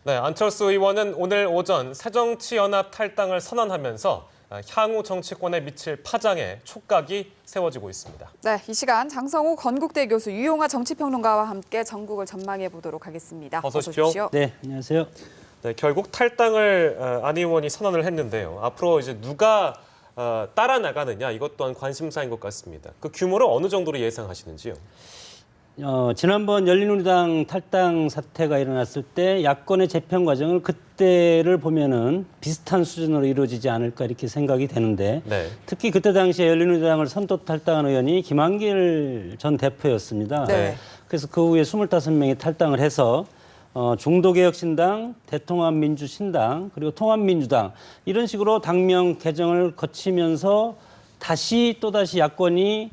네, 안철수 의원은 오늘 오전 새정치연합 탈당을 선언하면서 향후 정치권에 미칠 파장에 촉각이 세워지고 있습니다. 네, 이 시간 장성호 건국대 교수, 유용하 정치평론가와 함께 전국을 전망해 보도록 하겠습니다. 어서 오십시오. 네, 안녕하세요. 네, 결국 탈당을 안 의원이 선언을 했는데요. 앞으로 이제 누가 따라 나가느냐 이것 또한 관심사인 것 같습니다. 그 규모를 어느 정도로 예상하시는지요? 지난번 열린우리당 탈당 사태가 일어났을 때 야권의 재편 과정을 그때를 보면은 비슷한 수준으로 이루어지지 않을까 이렇게 생각이 되는데 네. 특히 그때 당시에 열린우리당을 선도 탈당한 의원이 김한길 전 대표였습니다. 네. 그래서 그 후에 25명이 탈당을 해서 중도개혁신당, 대통합민주신당, 그리고 통합민주당 이런 식으로 당명 개정을 거치면서 또다시 야권이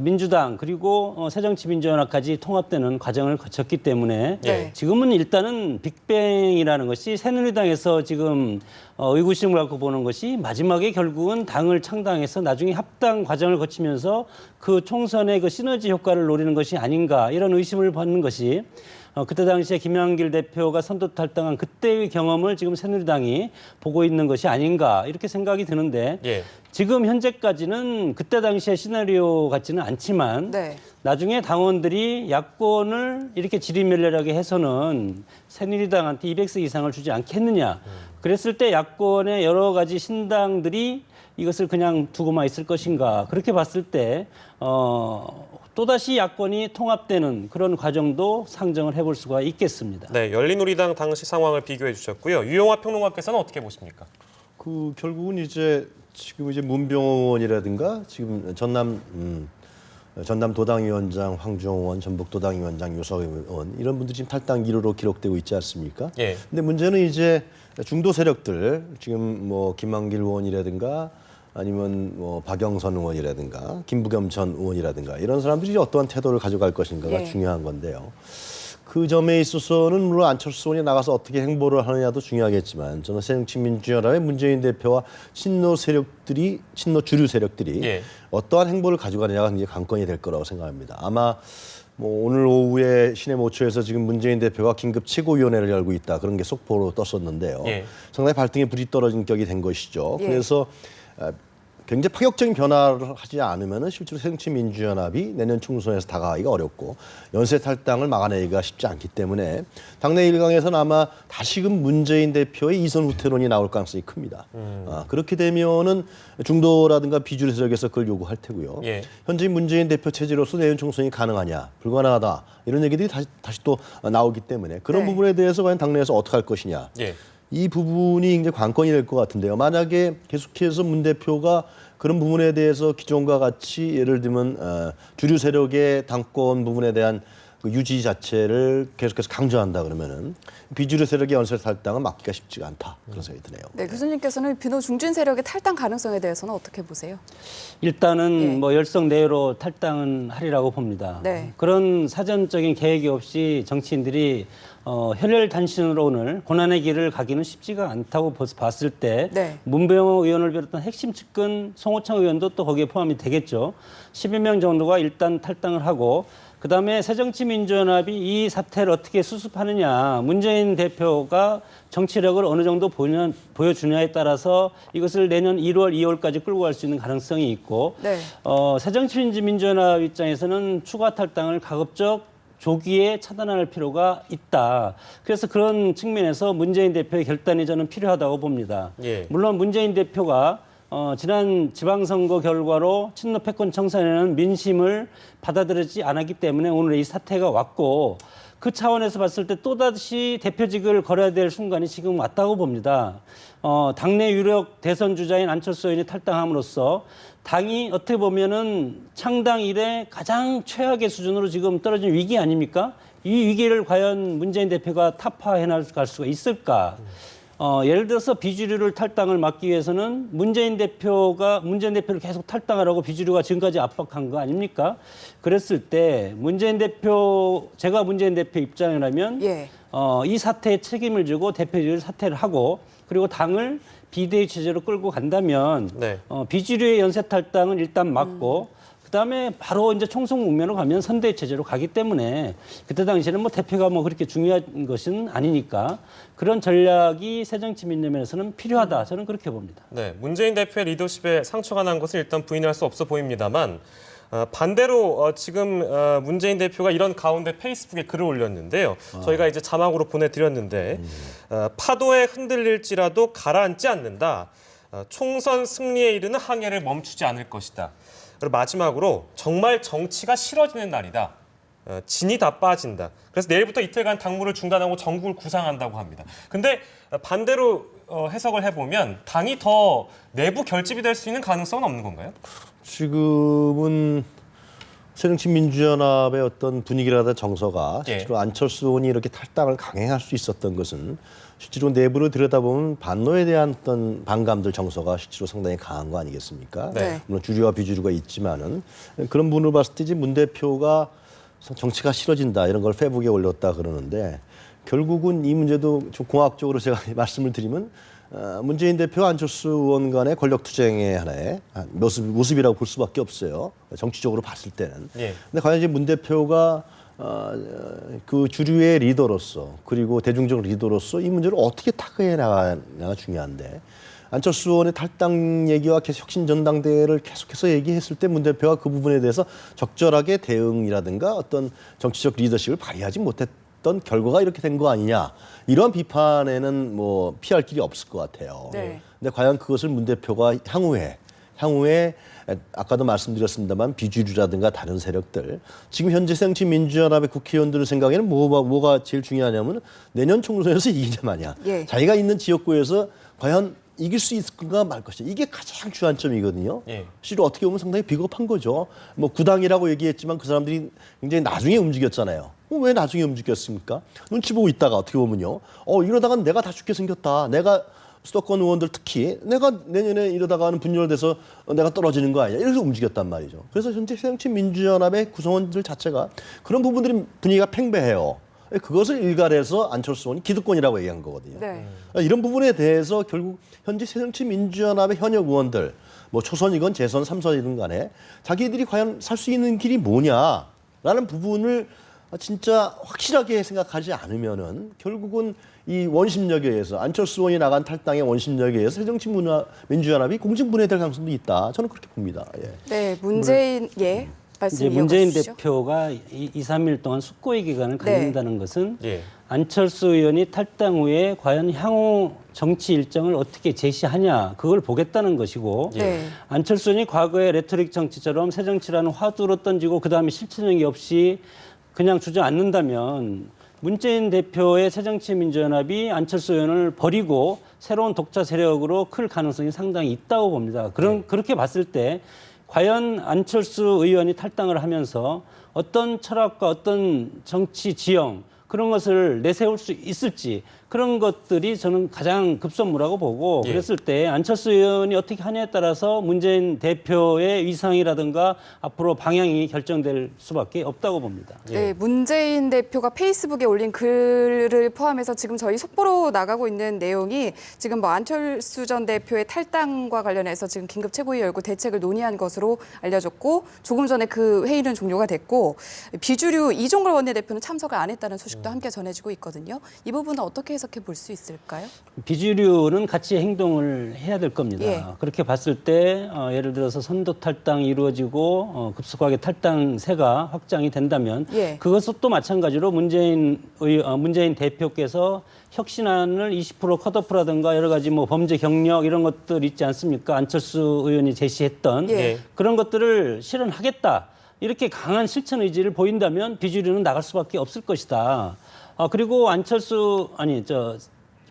민주당 그리고 새정치민주연합까지 통합되는 과정을 거쳤기 때문에 네. 지금은 일단은 빅뱅이라는 것이 새누리당에서 지금 의구심을 갖고 보는 것이 마지막에 결국은 당을 창당해서 나중에 합당 과정을 거치면서 그 총선의 그 시너지 효과를 노리는 것이 아닌가 이런 의심을 받는 것이 그때 당시에 김한길 대표가 선도 탈당한 그때의 경험을 지금 새누리당이 보고 있는 것이 아닌가 이렇게 생각이 드는데 예. 지금 현재까지는 그때 당시의 시나리오 같지는 않지만 네. 나중에 당원들이 야권을 이렇게 지리멸렬하게 해서는 새누리당한테 200석 이상을 주지 않겠느냐. 그랬을 때 야권의 여러 가지 신당들이 이것을 그냥 두고만 있을 것인가. 그렇게 봤을 때 또다시 야권이 통합되는 그런 과정도 상정을 해볼 수가 있겠습니다. 네, 열린우리당 당시 상황을 비교해 주셨고요. 유용하 평론가께서는 어떻게 보십니까? 결국은 지금 문병호 의원이라든가 지금 전남 도당위원장 황정원, 전북 도당위원장 유석열 의원 이런 분들이 지금 탈당 1호로 기록되고 있지 않습니까? 예. 근데 문제는 이제 중도 세력들 지금 김한길 의원이라든가 아니면 박영선 의원이라든가 김부겸 전 의원이라든가 이런 사람들이 어떠한 태도를 가져갈 것인가가 예. 중요한 건데요. 그 점에 있어서는 물론 안철수 의원이 나가서 어떻게 행보를 하느냐도 중요하겠지만 저는 새정치민주연합의 문재인 대표와 친노 주류 세력들이 예. 어떠한 행보를 가져가느냐가 굉장히 관건이 될 거라고 생각합니다. 아마 오늘 오후에 시내모처에서 지금 문재인 대표가 긴급 최고위원회를 열고 있다 그런 게 속보로 떴었는데요. 예. 상당히 발등에 불이 떨어진 격이 된 것이죠. 예. 그래서 굉장히 파격적인 변화를 하지 않으면 실제로 새정치민주연합이 내년 총선에서 다가가기가 어렵고 연쇄 탈당을 막아내기가 쉽지 않기 때문에 당내 일각에서는 아마 다시금 문재인 대표의 이선 후퇴론이 나올 가능성이 큽니다. 그렇게 되면은 중도라든가 비주류 세력에서 그걸 요구할 테고요. 예. 현재 문재인 대표 체제로서 내년 총선이 가능하냐, 불가능하다 이런 얘기들이 다시 또 나오기 때문에 그런 네. 부분에 대해서 과연 당내에서 어떻게 할 것이냐. 예. 이 부분이 굉장히 관건이 될 것 같은데요. 만약에 계속해서 문 대표가 그런 부분에 대해서 기존과 같이 예를 들면 주류 세력의 당권 부분에 대한 그 유지 자체를 계속해서 강조한다 그러면은 비주류 세력의 연쇄 탈당은 막기가 쉽지가 않다 그런 생각이 드네요. 네, 교수님께서는 비노 중진 세력의 탈당 가능성에 대해서는 어떻게 보세요? 일단은 예. 열성 내로 탈당은 하리라고 봅니다. 네. 그런 사전적인 계획이 없이 정치인들이 혈혈단신으로 오늘 고난의 길을 가기는 쉽지가 않다고 봤을 때 네. 문병호 의원을 비롯한 핵심 측근 송호창 의원도 또 거기에 포함이 되겠죠. 12명 정도가 일단 탈당을 하고 그다음에 새정치민주연합이 이 사태를 어떻게 수습하느냐, 문재인 대표가 정치력을 어느 정도 보여주냐에 따라서 이것을 내년 1월, 2월까지 끌고 갈 수 있는 가능성이 있고 네. 새정치민주연합 입장에서는 추가 탈당을 가급적 조기에 차단할 필요가 있다. 그래서 그런 측면에서 문재인 대표의 결단이 저는 필요하다고 봅니다. 예. 물론 문재인 대표가 지난 지방선거 결과로 친노 패권 청산에는 민심을 받아들이지 않았기 때문에 오늘 이 사태가 왔고 그 차원에서 봤을 때 또다시 대표직을 걸어야 될 순간이 지금 왔다고 봅니다. 당내 유력 대선 주자인 안철수 의원이 탈당함으로써 당이 어떻게 보면은 창당 이래 가장 최악의 수준으로 지금 떨어진 위기 아닙니까? 이 위기를 과연 문재인 대표가 타파해 나갈 수가 있을까? 예를 들어서 비주류를 탈당을 막기 위해서는 문재인 대표를 계속 탈당하라고 비주류가 지금까지 압박한 거 아닙니까? 그랬을 때 제가 문재인 대표 입장이라면 예. 이 사태에 책임을 지고 대표직을 사퇴를 하고 그리고 당을 비대위 체제로 끌고 간다면 네. 비주류의 연쇄 탈당은 일단 막고 그다음에 바로 이제 총선 국면으로 가면 선대위 체제로 가기 때문에 그때 당시에는 뭐 대표가 뭐 그렇게 중요한 것은 아니니까 그런 전략이 새정치민주연합에서는 필요하다. 저는 그렇게 봅니다. 네, 문재인 대표의 리더십에 상처가 난 것은 일단 부인할 수 없어 보입니다만 반대로 지금 문재인 대표가 이런 가운데 페이스북에 글을 올렸는데요. 저희가 이제 자막으로 보내드렸는데 파도에 흔들릴지라도 가라앉지 않는다. 총선 승리에 이르는 항해를 멈추지 않을 것이다. 그리고 마지막으로 정말 정치가 싫어지는 날이다. 진이 다 빠진다. 그래서 내일부터 이틀간 당무를 중단하고 전국을 구상한다고 합니다. 근데 반대로 해석을 해보면 당이 더 내부 결집이 될 수 있는 가능성은 없는 건가요? 지금은 새정치민주연합의 어떤 분위기라든 정서가 예. 실제로 안철수 의원이 이렇게 탈당을 강행할 수 있었던 것은 실제로 내부를 들여다보면 반노에 대한 어떤 반감들 정서가 실제로 상당히 강한 거 아니겠습니까? 네. 물론 주류와 비주류가 있지만은 그런 분을 봤을 때 문 대표가 정치가 싫어진다 이런 걸 페북에 올렸다 그러는데 결국은 이 문제도 좀 공학적으로 제가 말씀을 드리면 문재인 대표 안철수 의원 간의 권력 투쟁의 하나의 모습이라고 볼 수밖에 없어요. 정치적으로 봤을 때는. 예. 근데 과연 이제 문 대표가 그 주류의 리더로서 그리고 대중적 리더로서 이 문제를 어떻게 타개해 나가냐가 중요한데 안철수 의원의 탈당 얘기와 계속 혁신전당대회를 계속해서 얘기했을 때 문 대표가 그 부분에 대해서 적절하게 대응이라든가 어떤 정치적 리더십을 발휘하지 못했던 결과가 이렇게 된 거 아니냐 이런 비판에는 뭐 피할 길이 없을 것 같아요. 네. 근데 과연 그것을 문 대표가 향후에 아까도 말씀드렸습니다만 비주류라든가 다른 세력들 지금 현재 새정치민주연합의 국회의원들의 생각에는 뭐가 제일 중요하냐면 내년 총선에서 이기냐 마냐. 예. 자기가 있는 지역구에서 과연 이길 수 있을까 말 것이냐. 이게 가장 주안점이거든요. 예. 실제로 어떻게 보면 상당히 비겁한 거죠. 뭐 구당이라고 얘기했지만 그 사람들이 굉장히 나중에 움직였잖아요. 왜 나중에 움직였습니까? 눈치 보고 있다가 어떻게 보면요. 이러다가 내가 다 죽게 생겼다. 내가 수도권 의원들 특히 내가 내년에 이러다가는 분열돼서 내가 떨어지는 거 아니야. 이래서 움직였단 말이죠. 그래서 현재 새정치민주연합의 구성원들 자체가 그런 부분들이 분위기가 팽배해요. 그것을 일갈해서 안철수 의원이 기득권이라고 얘기한 거거든요. 네. 이런 부분에 대해서 결국 현재 새정치민주연합의 현역 의원들, 뭐 초선이건 재선, 삼선이든 간에 자기들이 과연 살 수 있는 길이 뭐냐라는 부분을 진짜 확실하게 생각하지 않으면은 결국은 이 원심력에 의해서 안철수 의원이 나간 탈당의 원심력에 의해서 새정치민주연합이 공정분해될 가능성도 있다. 저는 그렇게 봅니다. 예. 네, 문재인 말씀 이제 이어가 문재인 주시죠. 대표가 2, 3일 동안 숙고의 기간을 갖는다는 것은 예. 안철수 의원이 탈당 후에 과연 향후 정치 일정을 어떻게 제시하냐 그걸 보겠다는 것이고 네. 안철수 의원이 과거의 레토릭 정치처럼 새정치라는 화두로 던지고 그다음에 실천력이 없이 그냥 주저앉는다면 문재인 대표의 새정치민주연합이 안철수 의원을 버리고 새로운 독자 세력으로 클 가능성이 상당히 있다고 봅니다. 그렇게 봤을 때 과연 안철수 의원이 탈당을 하면서 어떤 철학과 어떤 정치 지형 그런 것을 내세울 수 있을지 그런 것들이 저는 가장 급선무라고 보고 예. 그랬을 때 안철수 의원이 어떻게 하냐에 따라서 문재인 대표의 위상이라든가 앞으로 방향이 결정될 수밖에 없다고 봅니다. 네, 문재인 대표가 페이스북에 올린 글을 포함해서 지금 저희 속보로 나가고 있는 내용이 지금 뭐 안철수 전 대표의 탈당과 관련해서 지금 긴급 최고위 열고 대책을 논의한 것으로 알려졌고 조금 전에 그 회의는 종료가 됐고 비주류 이종걸 원내대표는 참석을 안 했다는 소식도 함께 전해지고 있거든요. 이 부분은 어떻게 해석해 볼 수 있을까요? 비주류는 같이 행동을 해야 될 겁니다. 예. 그렇게 봤을 때 예를 들어서 선도 탈당이 이루어지고 급속하게 탈당세가 확장이 된다면 예. 그것도 마찬가지로 문재인 대표께서 혁신안을 20% 컷오프라든가 여러 가지 뭐 범죄 경력 이런 것들 있지 않습니까? 안철수 의원이 제시했던 예. 그런 것들을 실현하겠다. 이렇게 강한 실천 의지를 보인다면 비주류는 나갈 수밖에 없을 것이다. 그리고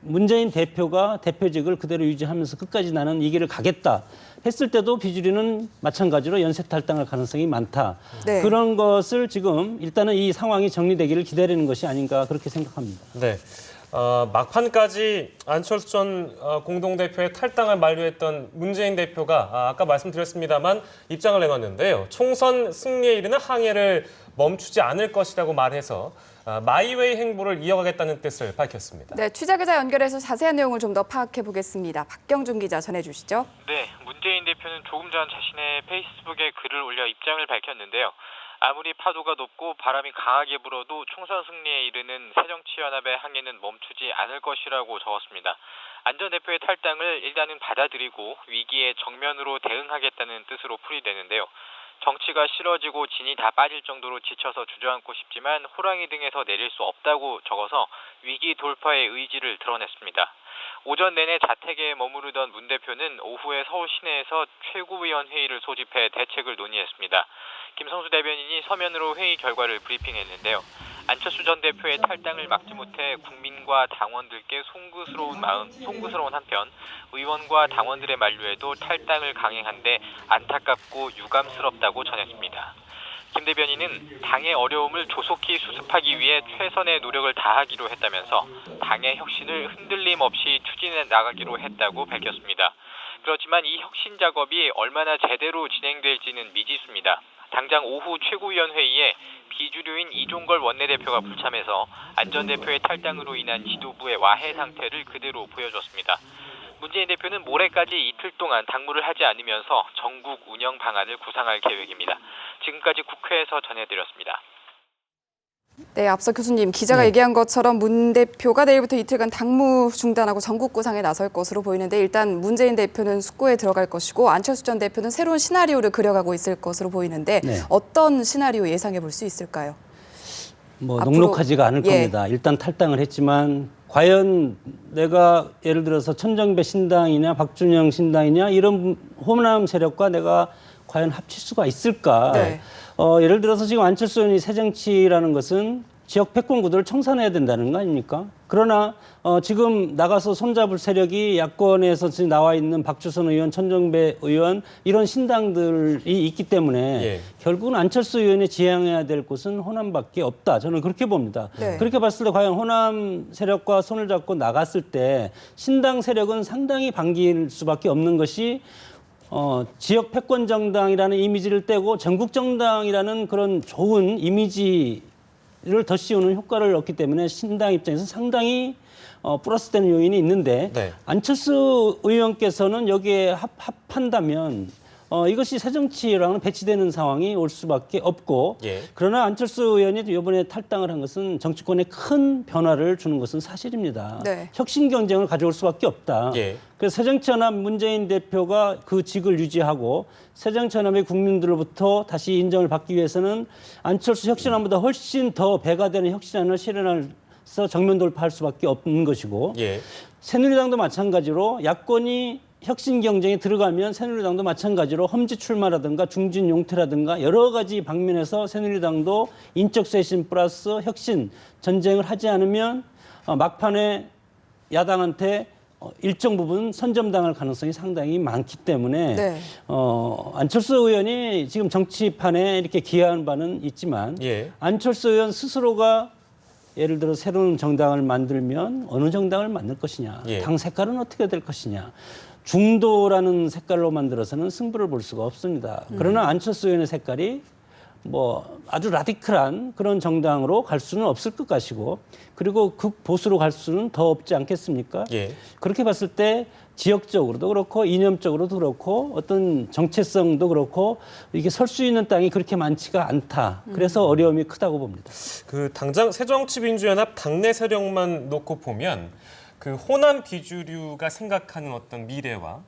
문재인 대표가 대표직을 그대로 유지하면서 끝까지 나는 이 길을 가겠다 했을 때도 비주류는 마찬가지로 연쇄 탈당할 가능성이 많다. 네. 그런 것을 지금 일단은 이 상황이 정리되기를 기다리는 것이 아닌가 그렇게 생각합니다. 네. 막판까지 안철수 전 공동대표의 탈당을 만류했던 문재인 대표가 아까 말씀드렸습니다만 입장을 내놨는데요. 총선 승리에 이르는 항해를 멈추지 않을 것이라고 말해서 마이웨이 행보를 이어가겠다는 뜻을 밝혔습니다. 네, 취재 기자 연결해서 자세한 내용을 좀 더 파악해 보겠습니다. 박경준 기자 전해주시죠. 네, 문재인 문재인 대표는 조금 전 자신의 페이스북에 글을 올려 입장을 밝혔는데요. 아무리 파도가 높고 바람이 강하게 불어도 총선 승리에 이르는 새정치연합의 항해는 멈추지 않을 것이라고 적었습니다. 안 전 대표의 탈당을 일단은 받아들이고 위기에 정면으로 대응하겠다는 뜻으로 풀이되는데요. 정치가 싫어지고 진이 다 빠질 정도로 지쳐서 주저앉고 싶지만 호랑이 등에서 내릴 수 없다고 적어서 위기 돌파의 의지를 드러냈습니다. 오전 내내 자택에 머무르던 문 대표는 오후에 서울 시내에서 최고위원 회의를 소집해 대책을 논의했습니다. 김성수 대변인이 서면으로 회의 결과를 브리핑했는데요. 안철수 전 대표의 탈당을 막지 못해 국민과 당원들께 송구스러운 한편 의원과 당원들의 만류에도 탈당을 강행한 데 안타깝고 유감스럽다고 전했습니다. 김 대변인은 당의 어려움을 조속히 수습하기 위해 최선의 노력을 다하기로 했다면서 당의 혁신을 흔들림 없이 추진해 나가기로 했다고 밝혔습니다. 그렇지만 이 혁신 작업이 얼마나 제대로 진행될지는 미지수입니다. 당장 오후 최고위원 회의에 비주류인 이종걸 원내대표가 불참해서 안 전 대표의 탈당으로 인한 지도부의 와해 상태를 그대로 보여줬습니다. 문재인 대표는 모레까지 이틀 동안 당무를 하지 않으면서 전국 운영 방안을 구상할 계획입니다. 지금까지 국회에서 전해드렸습니다. 네, 앞서 교수님 기자가 얘기한 것처럼 문 대표가 내일부터 이틀간 당무 중단하고 전국 구상에 나설 것으로 보이는데 일단 문재인 대표는 숙고에 들어갈 것이고 안철수 전 대표는 새로운 시나리오를 그려가고 있을 것으로 보이는데 어떤 시나리오 예상해 볼 수 있을까요? 뭐 앞으로, 녹록하지가 않을 겁니다. 일단 탈당을 했지만 과연 내가 예를 들어서 천정배 신당이냐 박준영 신당이냐 이런 호남 세력과 내가 과연 합칠 수가 있을까? 네. 예를 들어서 지금 안철수 의원이 새정치라는 것은 지역 패권구도를 청산해야 된다는 거 아닙니까? 그러나 지금 나가서 손잡을 세력이 야권에서 지금 나와 있는 박주선 의원, 천정배 의원 이런 신당들이 있기 때문에 결국은 안철수 의원이 지향해야 될 곳은 호남밖에 없다. 저는 그렇게 봅니다. 네. 그렇게 봤을 때 과연 호남 세력과 손을 잡고 나갔을 때 신당 세력은 상당히 반길 수밖에 없는 것이 지역 패권 정당이라는 이미지를 떼고 전국 정당이라는 그런 좋은 이미지를 더 씌우는 효과를 얻기 때문에 신당 입장에서 상당히 플러스되는 요인이 있는데 안철수 의원께서는 여기에 합한다면 이것이 새정치랑은 배치되는 상황이 올 수밖에 없고 그러나 안철수 의원이 이번에 탈당을 한 것은 정치권에 큰 변화를 주는 것은 사실입니다. 네. 혁신 경쟁을 가져올 수밖에 없다. 그래서 새정치연합 문재인 대표가 그 직을 유지하고 새정치연합의 국민들로부터 다시 인정을 받기 위해서는 안철수 혁신안보다 훨씬 더 배가 되는 혁신안을 실현해서 정면 돌파할 수밖에 없는 것이고 새누리당도 마찬가지로 야권이 혁신 경쟁에 들어가면 새누리당도 마찬가지로 험지 출마라든가 중진 용퇴라든가 여러 가지 방면에서 새누리당도 인적 쇄신 플러스 혁신 전쟁을 하지 않으면 막판에 야당한테 일정 부분 선점당할 가능성이 상당히 많기 때문에 안철수 의원이 지금 정치판에 이렇게 기여한 바는 있지만 안철수 의원 스스로가 예를 들어 새로운 정당을 만들면 어느 정당을 만들 것이냐, 당 색깔은 어떻게 될 것이냐. 중도라는 색깔로 만들어서는 승부를 볼 수가 없습니다. 그러나 안철수 의원의 색깔이 뭐 아주 라디컬한 그런 정당으로 갈 수는 없을 것 같이고 그리고 극보수로 갈 수는 더 없지 않겠습니까? 그렇게 봤을 때 지역적으로도 그렇고 이념적으로도 그렇고 어떤 정체성도 그렇고 이게 설 수 있는 땅이 그렇게 많지가 않다. 그래서 어려움이 크다고 봅니다. 그 당장 새정치민주연합 당내 세력만 놓고 보면 그 호남 비주류가 생각하는 어떤 미래와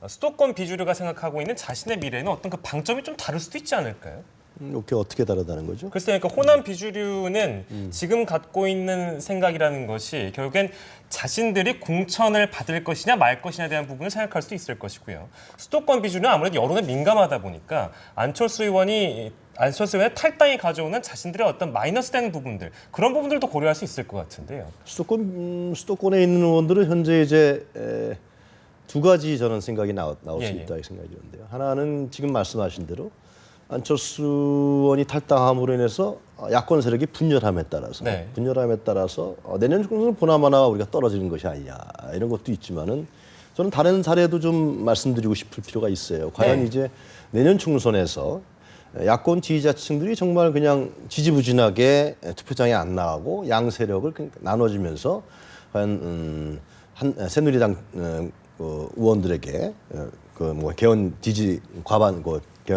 수도권 비주류가 생각하고 있는 자신의 미래는 어떤 그 방점이 좀 다를 수도 있지 않을까요? 이렇게 어떻게 다르다는 거죠? 글쎄요, 그러니까 호남 비주류는 지금 갖고 있는 생각이라는 것이 결국엔 자신들이 공천을 받을 것이냐 말 것이냐에 대한 부분을 생각할 수도 있을 것이고요. 수도권 비주류는 아무래도 여론에 민감하다 보니까 안철수 의원의 탈당이 가져오는 자신들의 어떤 마이너스 되는 부분들 그런 부분들도 고려할 수 있을 것 같은데요. 수도권에 있는 의원들은 현재 이제 두 가지 저는 생각이 나올 수 있다 이 생각이 드는데요. 하나는 지금 말씀하신 대로 안철수 의원이 탈당함으로 인해서 야권 세력이 분열함에 따라서 내년 총선은 보나마나 우리가 떨어지는 것이 아니냐 이런 것도 있지만은 저는 다른 사례도 좀 말씀드리고 싶을 필요가 있어요. 과연 이제 내년 총선에서 야권 지지자층들이 정말 그냥 지지부진하게 투표장에 안 나가고 양 세력을 나눠지면서 과연 새누리당 의원들에게 개헌 지지 과반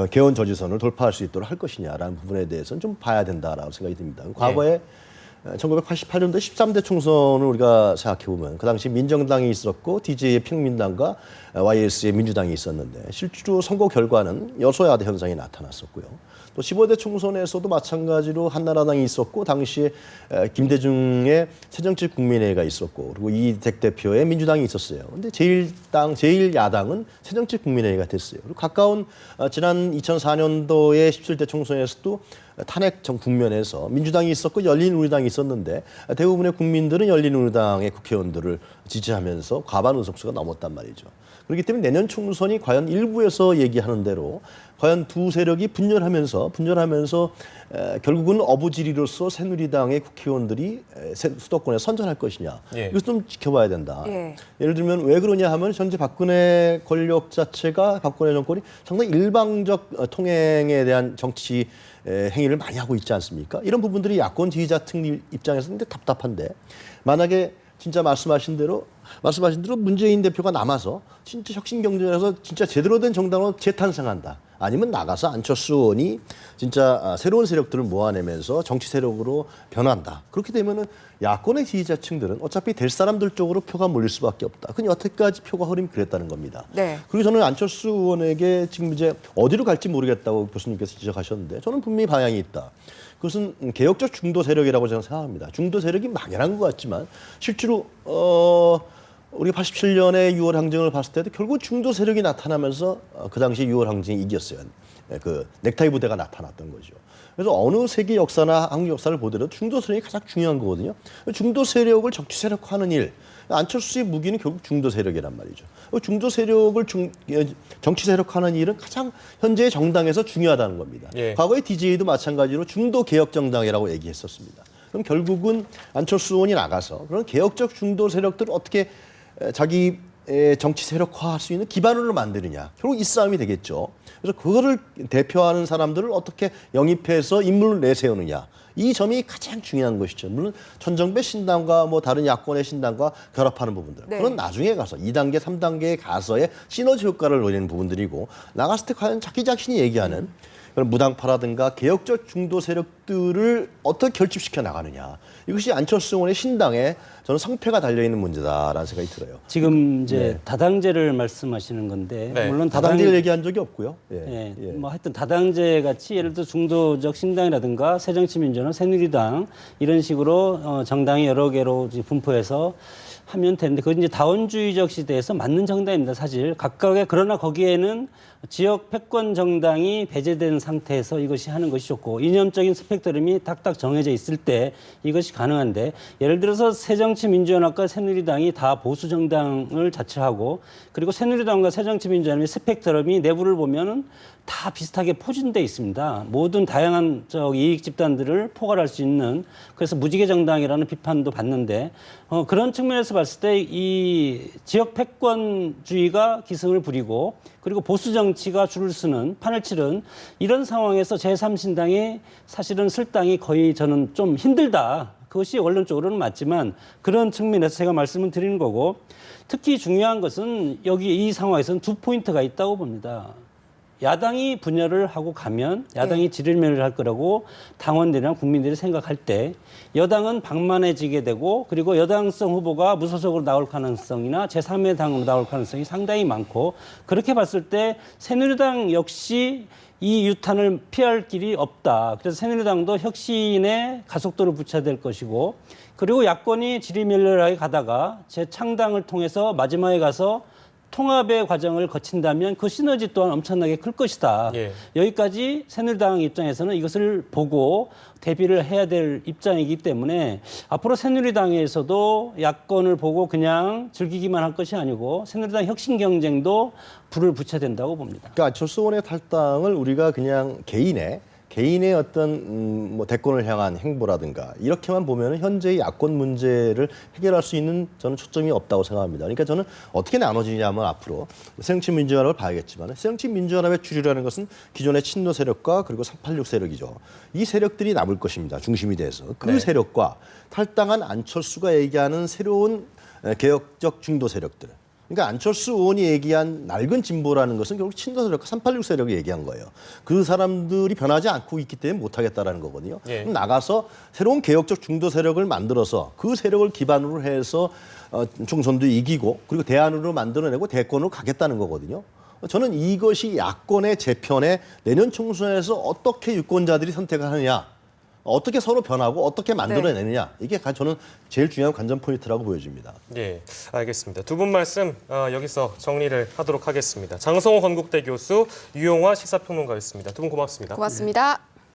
개헌 저지선을 돌파할 수 있도록 할 것이냐라는 부분에 대해서는 좀 봐야 된다라고 생각이 듭니다. 과거에 1988년도 13대 총선을 우리가 생각해 보면 그 당시 민정당이 있었고 DJ의 평민당과 YS의 민주당이 있었는데 실제로 선거 결과는 여소야대 현상이 나타났었고요. 또 15대 총선에서도 마찬가지로 한나라당이 있었고 당시에 김대중의 새정치국민회의가 있었고 그리고 이택 대표의 민주당이 있었어요. 그런데 제1야당은 새정치국민회의가 됐어요. 그리고 가까운 지난 2004년도의 17대 총선에서도 탄핵 국면에서 민주당이 있었고 열린우리당이 있었는데 대부분의 국민들은 열린우리당의 국회의원들을 지지하면서 과반 의석수가 넘었단 말이죠. 그렇기 때문에 내년 총선이 과연 일부에서 얘기하는 대로 과연 두 세력이 분열하면서 결국은 어부지리로서 새누리당의 국회의원들이 수도권에 선전할 것이냐. 예. 이것 좀 지켜봐야 된다. 예. 예를 들면 왜 그러냐 하면 현재 박근혜 권력 자체가 박근혜 정권이 상당히 일방적 통행에 대한 정치 행위를 많이 하고 있지 않습니까? 이런 부분들이 야권 지지자 특리 입장에서는 답답한데 만약에 진짜 말씀하신 대로 문재인 대표가 남아서 진짜 혁신 경쟁에서 진짜 제대로 된 정당으로 재탄생한다. 아니면 나가서 안철수 의원이 진짜 새로운 세력들을 모아내면서 정치 세력으로 변한다. 그렇게 되면은 야권의 지지자층들은 어차피 될 사람들 쪽으로 표가 몰릴 수밖에 없다. 근데 여태까지 표가 흐름이 그랬다는 겁니다. 네. 그리고 저는 안철수 의원에게 지금 이제 어디로 갈지 모르겠다고 교수님께서 지적하셨는데 저는 분명히 방향이 있다. 그것은 개혁적 중도 세력이라고 저는 생각합니다. 중도 세력이 막연한 것 같지만 실제로 우리가 87년에 6월 항쟁을 봤을 때도 결국 중도 세력이 나타나면서 그 당시 6월 항쟁이 이겼어요. 그 넥타이 부대가 나타났던 거죠. 그래서 어느 세계 역사나 한국 역사를 보더라도 중도 세력이 가장 중요한 거거든요. 중도 세력을 정치 세력화하는 일, 안철수의 무기는 결국 중도 세력이란 말이죠. 중도 세력을 정치 세력화하는 일은 가장 현재 정당에서 중요하다는 겁니다. 예. 과거에 DJ도 마찬가지로 중도 개혁 정당이라고 얘기했었습니다. 그럼 결국은 안철수 의원이 나가서 그런 개혁적 중도 세력들을 어떻게 자기 정치 세력화할 수 있는 기반으로 만드느냐. 결국 이 싸움이 되겠죠. 그래서 그거를 대표하는 사람들을 어떻게 영입해서 인물을 내세우느냐. 이 점이 가장 중요한 것이죠. 물론 천정배 신당과 다른 야권의 신당과 결합하는 부분들. 네. 그건 나중에 가서 2단계, 3단계에 가서의 시너지 효과를 노리는 부분들이고 나갔을 때 과연 자기 자신이 얘기하는 그런 무당파라든가 개혁적 중도 세력들을 어떻게 결집시켜 나가느냐. 이것이 안철수 의원의 신당에 저는 성패가 달려있는 문제다라는 생각이 들어요. 지금 이제 다당제를 말씀하시는 건데 네. 물론 다당제를 얘기한 적이 없고요. 예, 뭐 하여튼 다당제 같이 예를 들어 중도적 신당이라든가 새정치민주연합, 새누리당 이런 식으로 정당이 여러 개로 이제 분포해서 하면 되는데 그건 이제 다원주의적 시대에서 맞는 정당입니다. 사실 각각의 그러나 거기에는 지역 패권 정당이 배제된 상태에서 이것이 하는 것이 좋고 이념적인 스펙트럼이 딱딱 정해져 있을 때 이것이 가능한데 예를 들어서 새정치민주연합과 새누리당이 다 보수 정당을 자처하고 그리고 새누리당과 새정치민주연합의 스펙트럼이 내부를 보면은 다 비슷하게 포진돼 있습니다. 모든 다양한 이익 집단들을 포괄할 수 있는 그래서 무지개 정당이라는 비판도 받는데 그런 측면에서 봤을 때 이 지역 패권주의가 기승을 부리고 그리고 보수 정치가 줄을 서는 판을 치른 이런 상황에서 제3신당이 사실은 쓸당이 거의 저는 좀 힘들다. 그것이 원론적으로는 맞지만 그런 측면에서 제가 말씀을 드리는 거고 특히 중요한 것은 여기 이 상황에서는 두 포인트가 있다고 봅니다. 야당이 분열을 하고 가면 야당이 지렛mel을 할 거라고 당원들이나 국민들이 생각할 때 여당은 방만해지게 되고 그리고 여당성 후보가 무소속으로 나올 가능성이나 제3의 당으로 나올 가능성이 상당히 많고 그렇게 봤을 때 새누리당 역시 이 유탄을 피할 길이 없다. 그래서 새누리당도 혁신에 가속도를 붙여야 될 것이고 그리고 야권이 지리멸렬하게 가다가 재창당을 통해서 마지막에 가서 통합의 과정을 거친다면 그 시너지 또한 엄청나게 클 것이다. 예. 여기까지 새누리당 입장에서는 이것을 보고 대비를 해야 될 입장이기 때문에 앞으로 새누리당에서도 야권을 보고 그냥 즐기기만 할 것이 아니고 새누리당 혁신 경쟁도 불을 붙여야 된다고 봅니다. 그러니까 안철수 의원의 탈당을 우리가 그냥 개인의 어떤 대권을 향한 행보라든가 이렇게만 보면 현재의 야권 문제를 해결할 수 있는 저는 초점이 없다고 생각합니다. 그러니까 저는 어떻게 나눠지냐면 앞으로 새정치민주연합을 봐야겠지만 새정치민주연합의 주류라는 것은 기존의 친노 세력과 그리고 386 세력이죠. 이 세력들이 남을 것입니다. 중심이 돼서. 그 세력과 탈당한 안철수가 얘기하는 새로운 개혁적 중도 세력들. 그러니까 안철수 의원이 얘기한 낡은 진보라는 것은 결국 친노 세력과 386 세력이 얘기한 거예요. 그 사람들이 변하지 않고 있기 때문에 못하겠다라는 거거든요. 예. 그럼 나가서 새로운 개혁적 중도 세력을 만들어서 그 세력을 기반으로 해서 총선도 이기고 그리고 대안으로 만들어내고 대권으로 가겠다는 거거든요. 저는 이것이 야권의 재편에 내년 총선에서 어떻게 유권자들이 선택을 하느냐, 어떻게 서로 변하고 어떻게 만들어내느냐, 이게 저는 제일 중요한 관전 포인트라고 보여집니다. 예, 알겠습니다. 두 분 말씀 여기서 정리를 하도록 하겠습니다. 장성호 건국대 교수, 유용화 시사평론가였습니다. 두 분 고맙습니다. 고맙습니다.